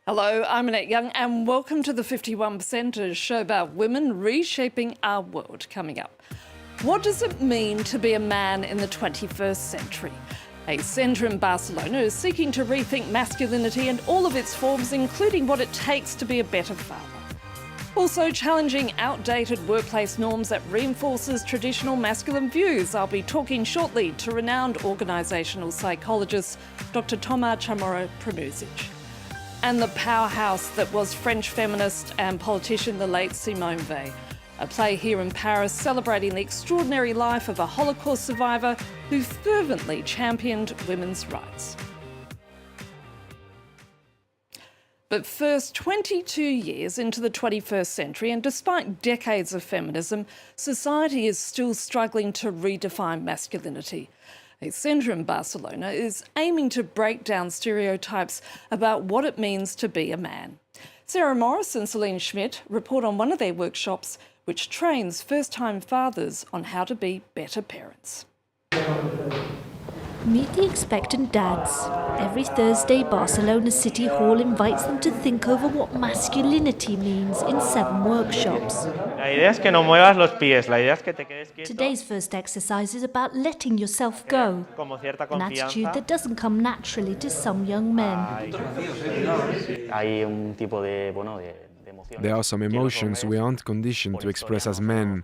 Hello, I'm Annette Young and welcome to the 51%, a show about women reshaping our world. Coming up, what does it mean to be a man in the 21st century? A centre in Barcelona is seeking to rethink masculinity and all of its forms, including what it takes to be a better father. Also challenging outdated workplace norms that reinforces traditional masculine views. I'll be talking shortly to renowned organisational psychologist Dr. Tomas Chamorro-Premuzic. And the powerhouse that was French feminist and politician the late Simone Veil. A play here in Paris celebrating the extraordinary life of a Holocaust survivor who fervently championed women's rights. But first, 22 years into the 21st century, and despite decades of feminism, society is still struggling to redefine masculinity. A centre in Barcelona is aiming to break down stereotypes about what it means to be a man. Sarah Morris and Celine Schmidt report on one of their workshops which trains first-time fathers on how to be better parents. Meet the expectant dads. Every Thursday, Barcelona City Hall invites them to think over what masculinity means in 7 workshops. Today's first exercise is about letting yourself go, an attitude that doesn't come naturally to some young men. There are some emotions we aren't conditioned to express as men,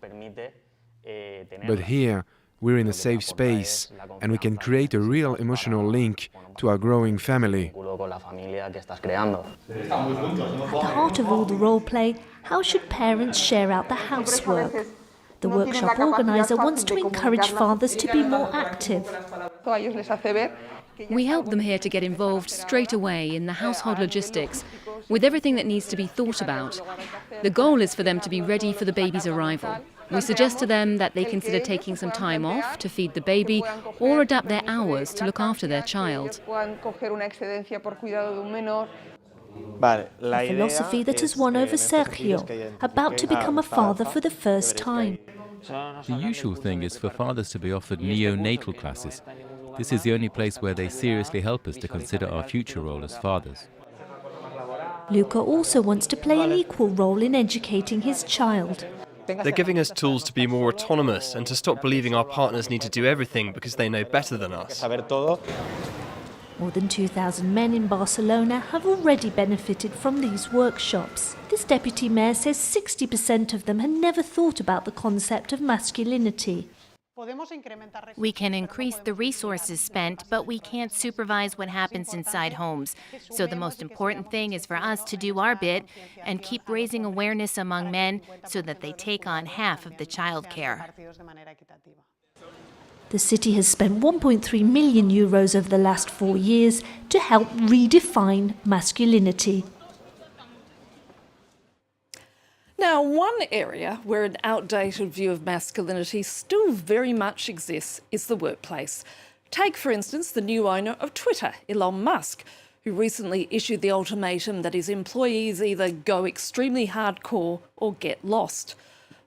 but here we're in a safe space and we can create a real emotional link to our growing family. At the heart of all the role play, how should parents share out the housework? The workshop organiser wants to encourage fathers to be more active. We help them here to get involved straight away in the household logistics, with everything that needs to be thought about. The goal is for them to be ready for the baby's arrival. We suggest to them that they consider taking some time off to feed the baby or adapt their hours to look after their child. A philosophy that has won over Sergio, about to become a father for the first time. The usual thing is for fathers to be offered neonatal classes. This is the only place where they seriously help us to consider our future role as fathers. Luca also wants to play an equal role in educating his child. They're giving us tools to be more autonomous and to stop believing our partners need to do everything because they know better than us. More than 2,000 men in Barcelona have already benefited from these workshops. This deputy mayor says 60% of them had never thought about the concept of masculinity. We can increase the resources spent, but we can't supervise what happens inside homes. So the most important thing is for us to do our bit and keep raising awareness among men so that they take on half of the childcare. The city has spent 1.3 million euros over the last 4 years to help redefine masculinity. Now, one area where an outdated view of masculinity still very much exists is the workplace. Take, for instance, the new owner of Twitter, Elon Musk, who recently issued the ultimatum that his employees either go extremely hardcore or get lost.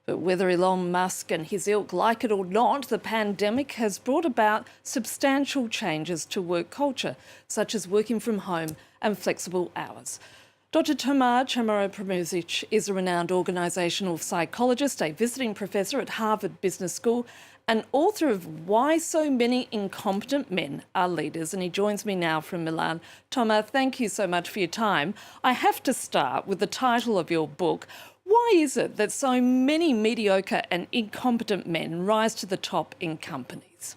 But whether Elon Musk and his ilk like it or not, the pandemic has brought about substantial changes to work culture, such as working from home and flexible hours. Dr. Tomas Chamorro-Premuzic is a renowned organisational psychologist, a visiting professor at Harvard Business School, and author of Why So Many Incompetent Men Are Leaders. And he joins me now from Milan. Tomas, thank you so much for your time. I have to start with the title of your book. Why is it that so many mediocre and incompetent men rise to the top in companies?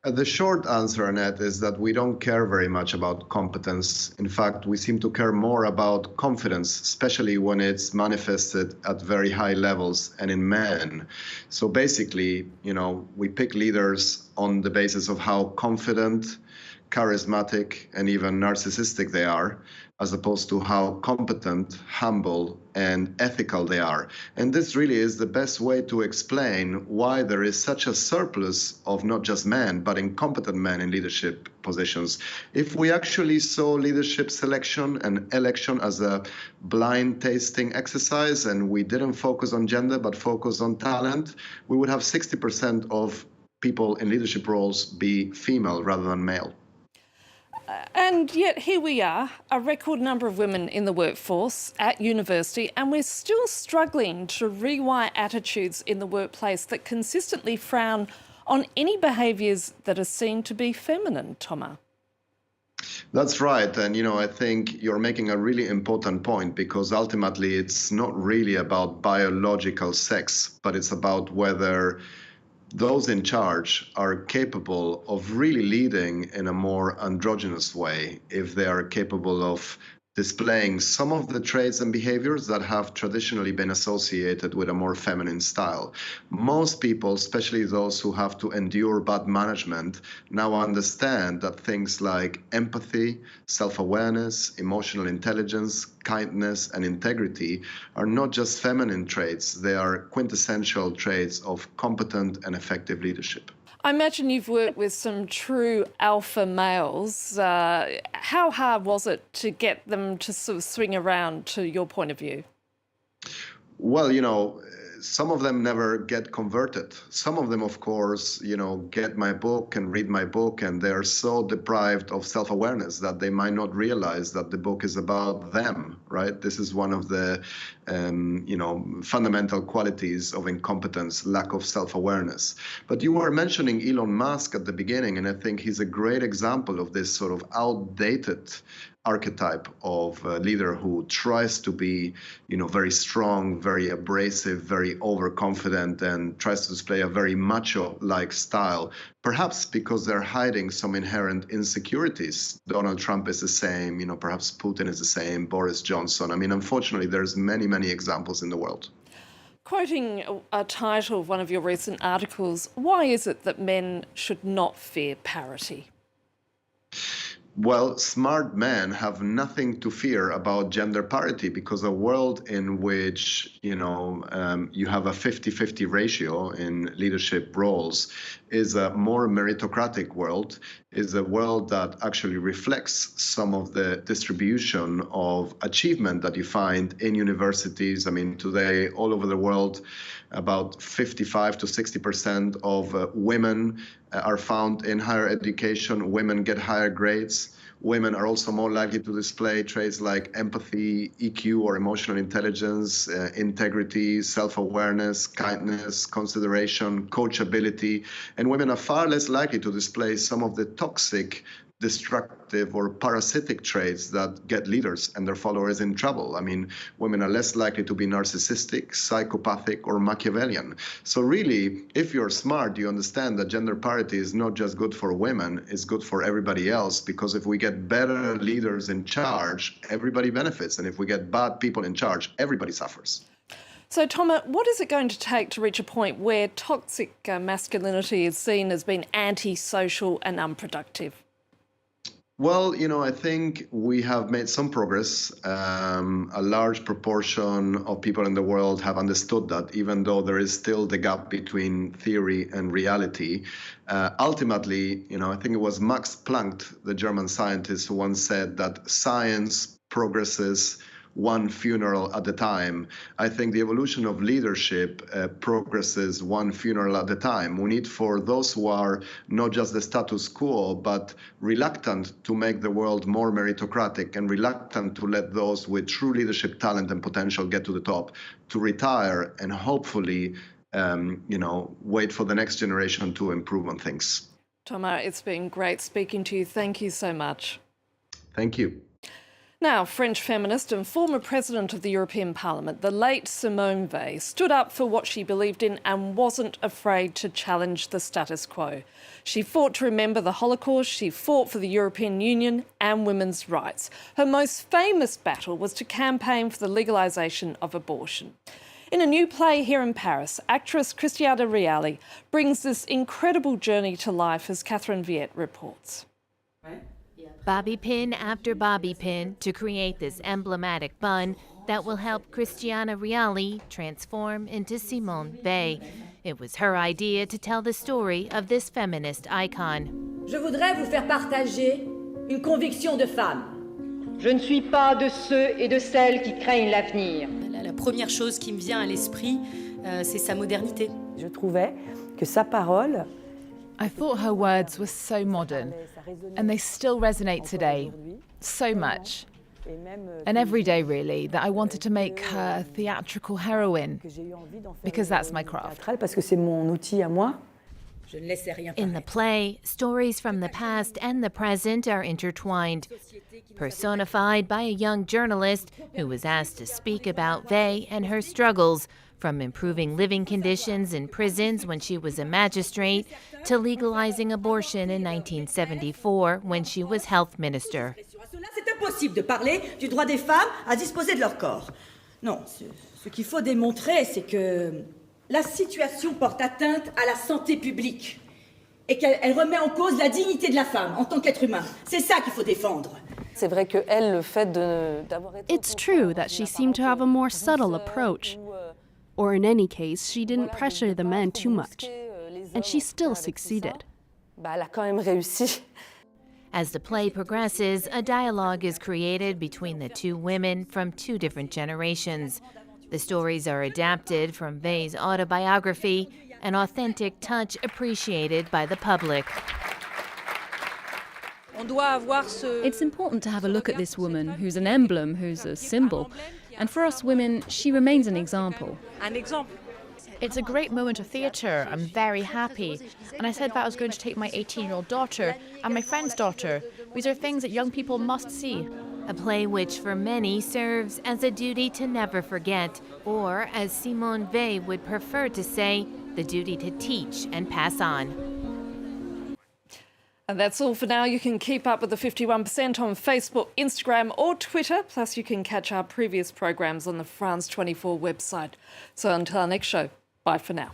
The short answer, Annette, is that we don't care very much about competence. In fact, we seem to care more about confidence, especially when it's manifested at very high levels and in men. So basically, we pick leaders on the basis of how confident, charismatic, and even narcissistic they are, as opposed to how competent, humble, and ethical they are. And this really is the best way to explain why there is such a surplus of not just men, but incompetent men in leadership positions. If we actually saw leadership selection and election as a blind tasting exercise, and we didn't focus on gender, but focus on talent, we would have 60% of people in leadership roles be female rather than male. And yet here we are, a record number of women in the workforce at university, and we're still struggling to rewire attitudes in the workplace that consistently frown on any behaviours that are seen to be feminine, Tomas. That's right. And, I think you're making a really important point, because ultimately it's not really about biological sex, but it's about whether those in charge are capable of really leading in a more androgynous way, if they are capable of displaying some of the traits and behaviors that have traditionally been associated with a more feminine style. Most people, especially those who have to endure bad management, now understand that things like empathy, self-awareness, emotional intelligence, kindness, and integrity are not just feminine traits, they are quintessential traits of competent and effective leadership. I imagine you've worked with some true alpha males. How hard was it to get them to sort of swing around to your point of view? Well, some of them never get converted. Some of them, of course, get my book and read my book, and they're so deprived of self-awareness that they might not realize that the book is about them, right? This is one of the, fundamental qualities of incompetence, lack of self-awareness. But you were mentioning Elon Musk at the beginning, and I think he's a great example of this sort of outdated archetype of a leader who tries to be, very strong, very abrasive, very overconfident, and tries to display a very macho-like style, perhaps because they're hiding some inherent insecurities. Donald Trump is the same, perhaps Putin is the same, Boris Johnson. I mean, unfortunately, there's many, many examples in the world. Quoting a title of one of your recent articles, why is it that men should not fear parity? Well, smart men have nothing to fear about gender parity, because a world in which, you have a 50-50 ratio in leadership roles is a more meritocratic world, is a world that actually reflects some of the distribution of achievement that you find in universities. I mean, today, all over the world, about 55 to 60% of women are found in higher education. Women get higher grades. Women are also more likely to display traits like empathy, EQ or emotional intelligence, integrity, self-awareness, kindness, consideration, coachability. And women are far less likely to display some of the toxic, destructive or parasitic traits that get leaders and their followers in trouble. I mean, women are less likely to be narcissistic, psychopathic, or Machiavellian. So really, if you're smart, you understand that gender parity is not just good for women, it's good for everybody else, because if we get better leaders in charge, everybody benefits. And if we get bad people in charge, everybody suffers. So, Tomas, what is it going to take to reach a point where toxic masculinity is seen as being antisocial and unproductive? Well, I think we have made some progress. A large proportion of people in the world have understood that, even though there is still the gap between theory and reality. Ultimately, I think it was Max Planck, the German scientist, who once said that science progresses one funeral at a time. I think the evolution of leadership progresses one funeral at a time. We need, for those who are not just the status quo, but reluctant to make the world more meritocratic and reluctant to let those with true leadership talent and potential get to the top, to retire and hopefully, wait for the next generation to improve on things. Tomas, it's been great speaking to you. Thank you so much. Thank you. Now, French feminist and former president of the European Parliament, the late Simone Veil, stood up for what she believed in and wasn't afraid to challenge the status quo. She fought to remember the Holocaust, she fought for the European Union and women's rights. Her most famous battle was to campaign for the legalisation of abortion. In a new play here in Paris, actress Cristiana Reali brings this incredible journey to life, as Catherine Viette reports. Bobby pin after bobby pin to create this emblematic bun that will help Cristiana Reali transform into Simone Veil. It was her idea to tell the story of this feminist icon. Je voudrais vous faire partager une conviction de femme. Je ne suis pas de ceux et de celles qui craignent l'avenir. La première chose qui me vient à l'esprit, c'est sa modernité. Je trouvais que sa parole I thought her words were so modern, and they still resonate today, so much. And every day, really, that I wanted to make her a theatrical heroine, because that's my craft. In the play, stories from the past and the present are intertwined, personified by a young journalist who was asked to speak about Veil and her struggles, from improving living conditions in prisons when she was a magistrate to legalizing abortion in 1974 when she was health minister. C'est impossible de parler du droit des femmes à disposer de leur corps. Non, ce qu'il faut démontrer, c'est que la situation porte atteinte à la santé publique et qu'elle remet en cause la dignité de la femme en tant qu'être humain. C'est ça qu'il faut défendre. C'est vrai que elle, le fait d'avoir été... It's true that she seemed to have a more subtle approach. Or in any case, she didn't pressure the men too much. And she still succeeded. Elle a quand même réussi. As the play progresses, a dialogue is created between the two women from two different generations. The stories are adapted from Veil's autobiography, an authentic touch appreciated by the public. It's important to have a look at this woman who's an emblem, who's a symbol. And for us women, she remains an example. It's a great moment of theatre. I'm very happy. And I said that I was going to take my 18-year-old daughter and my friend's daughter. These are things that young people must see. A play which for many serves as a duty to never forget, or as Simone Veil would prefer to say, the duty to teach and pass on. And that's all for now. You can keep up with the 51% on Facebook, Instagram or Twitter. Plus you can catch our previous programmes on the France 24 website. So until our next show, bye for now.